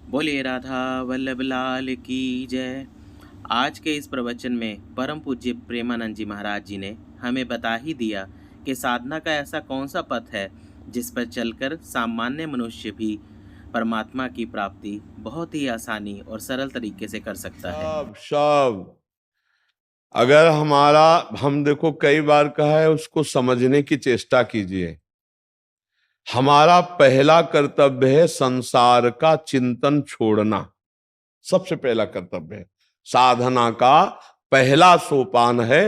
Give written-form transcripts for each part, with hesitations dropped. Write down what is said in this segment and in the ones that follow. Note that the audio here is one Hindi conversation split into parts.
बोलिए राधा वल्लभ लाल की जय। आज के इस प्रवचन में परम पूज्य प्रेमानंद जी महाराज जी ने हमें बता ही दिया कि साधना का ऐसा कौन सा पथ है जिस पर चलकर सामान्य मनुष्य भी परमात्मा की प्राप्ति बहुत ही आसानी और सरल तरीके से कर सकता है। सब सब अगर हम देखो कई बार कहा है, उसको समझने की चेष्टा कीजिए। हमारा पहला कर्तव्य है संसार का चिंतन छोड़ना। सबसे पहला कर्तव्य है। साधना का पहला सोपान है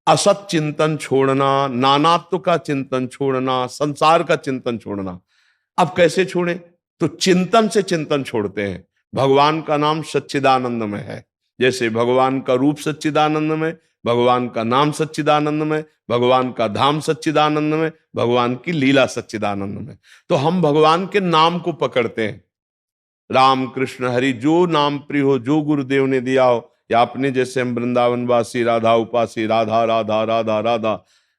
असत चिंतन छोड़ना, नानात्व का चिंतन छोड़ना, संसार का चिंतन छोड़ना। अब कैसे छोड़े? तो चिंतन से चिंतन छोड़ते हैं। भगवान का नाम सच्चिदानंदमय है। जैसे भगवान का रूप सच्चिदानंदमय, भगवान का नाम सच्चिदानंदमय, भगवान का धाम सच्चिदानंदमय, भगवान की लीला सच्चिदानंदमय। तो हम भगवान के नाम को पकड़ते हैं। राम कृष्ण हरि, जो नाम प्रिय हो, जो गुरुदेव ने दिया हो, या अपने जैसे हम वृंदावन वासी राधा उपासी, राधा राधा राधा राधा।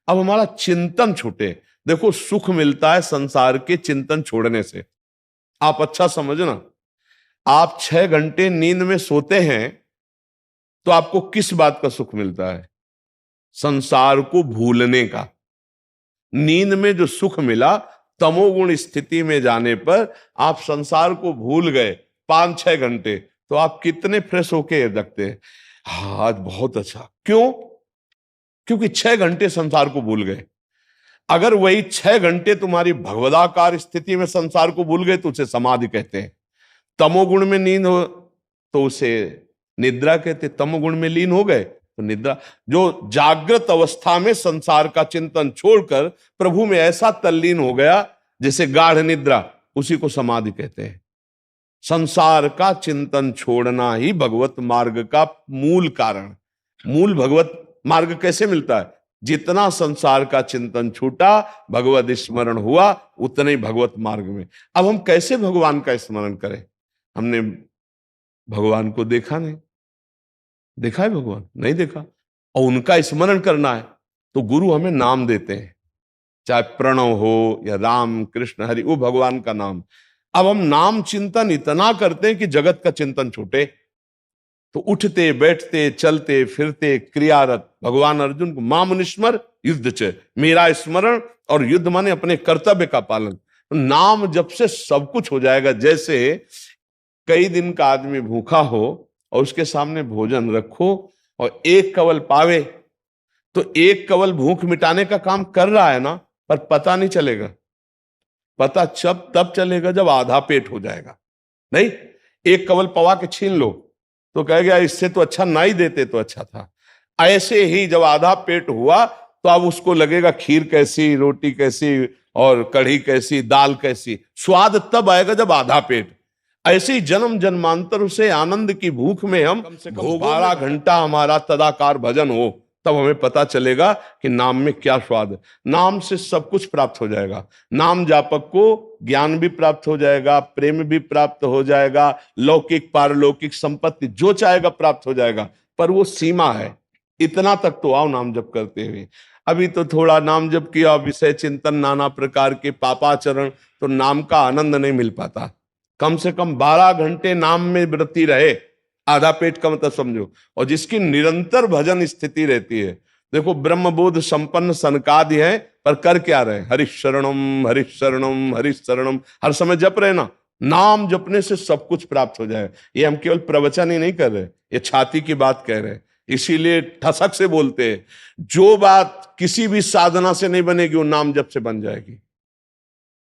अब हमारा चिंतन छूटे। देखो सुख मिलता है संसार के चिंतन छोड़ने से। आप अच्छा समझना, आप 6 घंटे नींद में सोते हैं तो आपको किस बात का सुख मिलता है? संसार को भूलने का। नींद में जो सुख मिला, तमोगुण स्थिति में जाने पर आप संसार को भूल गए 5-6 घंटे, तो आप कितने फ्रेश होके रखते हैं? हाँ, आज बहुत अच्छा। क्यों? क्योंकि 6 घंटे संसार को भूल गए। अगर वही 6 घंटे तुम्हारी भगवदाकार स्थिति में संसार को भूल गए तो उसे समाधि कहते हैं। तमोगुण में नींद हो तो उसे निद्रा कहते। तमोगुण में लीन हो गए तो निद्रा। जो जागृत अवस्था में संसार का चिंतन छोड़कर प्रभु में ऐसा तल्लीन हो गया जैसे गाढ़ निद्रा, उसी को समाधि कहते हैं। संसार का चिंतन छोड़ना ही भगवत मार्ग का मूल कारण। मूल भगवत मार्ग कैसे मिलता है? जितना संसार का चिंतन छूटा, भगवत स्मरण हुआ, उतने ही भगवत मार्ग में। अब हम कैसे भगवान का स्मरण करें? हमने भगवान को देखा नहीं। देखा है भगवान? नहीं देखा। और उनका स्मरण करना है तो गुरु हमें नाम देते हैं, चाहे प्रणव हो या राम कृष्ण हरि, वो भगवान का नाम। अब हम नाम चिंतन इतना करते हैं कि जगत का चिंतन छूटे। तो उठते बैठते चलते फिरते क्रियारत भगवान अर्जुन को मामुनिस्मर युद्ध च, मेरा स्मरण और युद्ध माने अपने कर्तव्य का पालन। तो नाम जब से सब कुछ हो जाएगा। जैसे कई दिन का आदमी भूखा हो और उसके सामने भोजन रखो और एक कवल पावे, तो एक कवल भूख मिटाने का काम कर रहा है ना, पर पता नहीं चलेगा। पता तब चलेगा जब आधा पेट हो जाएगा। नहीं, एक कवल पवा के छीन लो तो कहेगा इससे तो अच्छा ना ही देते तो अच्छा था। ऐसे ही जब आधा पेट हुआ तो अब उसको लगेगा खीर कैसी, रोटी कैसी, और कढ़ी कैसी, दाल कैसी। स्वाद तब आएगा जब आधा पेट। ऐसे ही जन्म जन्मांतर से आनंद की भूख में हम कम से कम 12 घंटा हमारा तदाकार भजन हो, तब हमें पता चलेगा कि नाम में क्या स्वाद है। नाम से सब कुछ प्राप्त हो जाएगा। नाम जापक को ज्ञान भी प्राप्त हो जाएगा, प्रेम भी प्राप्त हो जाएगा, लौकिक पारलौकिक संपत्ति जो चाहेगा प्राप्त हो जाएगा। पर वो सीमा है, इतना तक तो आओ नाम जप करते हुए। अभी तो थोड़ा नाम जप किया, विषय चिंतन, नाना प्रकार के पापाचरण, तो नाम का आनंद नहीं मिल पाता। कम से कम 12 घंटे नाम में वृत्ति रहे, आधा पेट का मतलब समझो। और जिसकी निरंतर भजन स्थिति रहती है, देखो ब्रह्मबोध संपन्न सनकादि है, पर कर क्या रहे? हरिशरणम हरिशरणम हरिशरणम, हर समय जप रहे ना। नाम जपने से सब कुछ प्राप्त हो जाए। ये हम केवल प्रवचन ही नहीं कर रहे, ये छाती की बात कह रहे हैं। इसीलिए ठसक से बोलते हैं, जो बात किसी भी साधना से नहीं बनेगी वो नाम जप से बन जाएगी।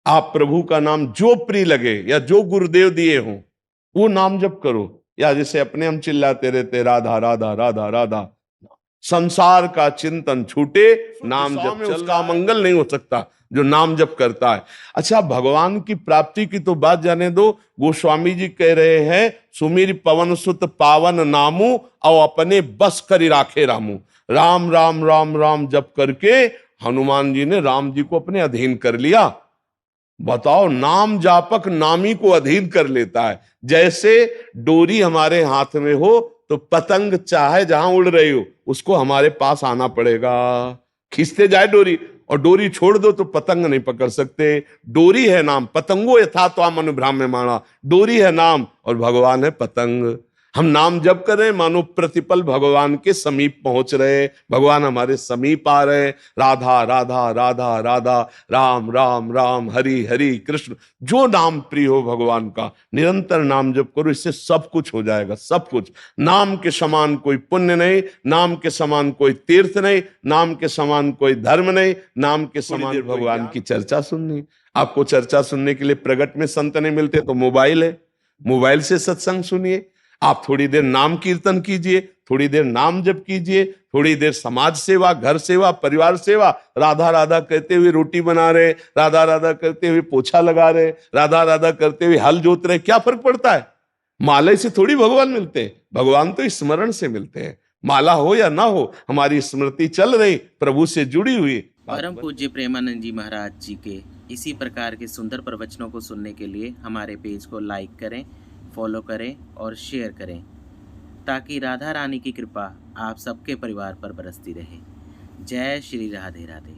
आप प्रभु का नाम जो प्रिय लगे या जो गुरुदेव दिए हो वो नाम जप करो। या जैसे अपने हम चिल्लाते रहते राधा राधा राधा राधा, संसार का चिंतन छूटे, नाम जप उसका मंगल नहीं हो सकता जो नाम जप करता है। अच्छा, भगवान की प्राप्ति की तो बात जाने दो। गोस्वामी जी कह रहे हैं, सुमीर पवन सुत पावन नामू और अपने बस करी राखे रामू। राम राम राम राम जप करके हनुमान जी ने राम जी को अपने अधीन कर लिया। बताओ, नाम जापक नामी को अधीन कर लेता है। जैसे डोरी हमारे हाथ में हो तो पतंग चाहे जहां उड़ रही हो उसको हमारे पास आना पड़ेगा। खींचते जाए डोरी और डोरी छोड़ दो तो पतंग नहीं पकड़ सकते। डोरी है नाम, पतंगो यथा त्वाम अनुभ्राम्यमाणा। डोरी है नाम और भगवान है पतंग। हम नाम जप कर रहे हैं, मानो प्रतिपल भगवान के समीप पहुंच रहे, भगवान हमारे समीप आ रहे। राधा राधा राधा राधा, राम राम राम, हरि हरि कृष्ण। जो नाम प्रिय हो भगवान का, निरंतर नाम जप करो, इससे सब कुछ हो जाएगा, सब कुछ। नाम के समान कोई पुण्य नहीं, नाम के समान कोई तीर्थ नहीं, नाम के समान कोई धर्म नहीं, नाम के समान भगवान की चर्चा सुननी। आपको चर्चा सुनने के लिए प्रगट में संत नहीं मिलते तो मोबाइल है, मोबाइल से सत्संग सुनिए। आप थोड़ी देर नाम कीर्तन कीजिए, थोड़ी देर नाम जप कीजिए, थोड़ी देर समाज सेवा, घर सेवा, परिवार सेवा। राधा राधा कहते हुए रोटी बना रहे, राधा राधा करते हुए पोछा लगा रहे, राधा राधा करते हुए हल जोत रहे, क्या फर्क पड़ता है? माला से थोड़ी भगवान मिलते हैं, भगवान तो स्मरण से मिलते हैं। माला हो या ना हो, हमारी स्मृति चल रही, प्रभु से जुड़ी हुई। परम पूज्य प्रेमानंद जी महाराज जी के इसी प्रकार के सुंदर प्रवचनों को सुनने के लिए हमारे पेज को लाइक करें, फॉलो करें और शेयर करें, ताकि राधा रानी की कृपा आप सबके परिवार पर बरसती रहे। जय श्री राधे राधे।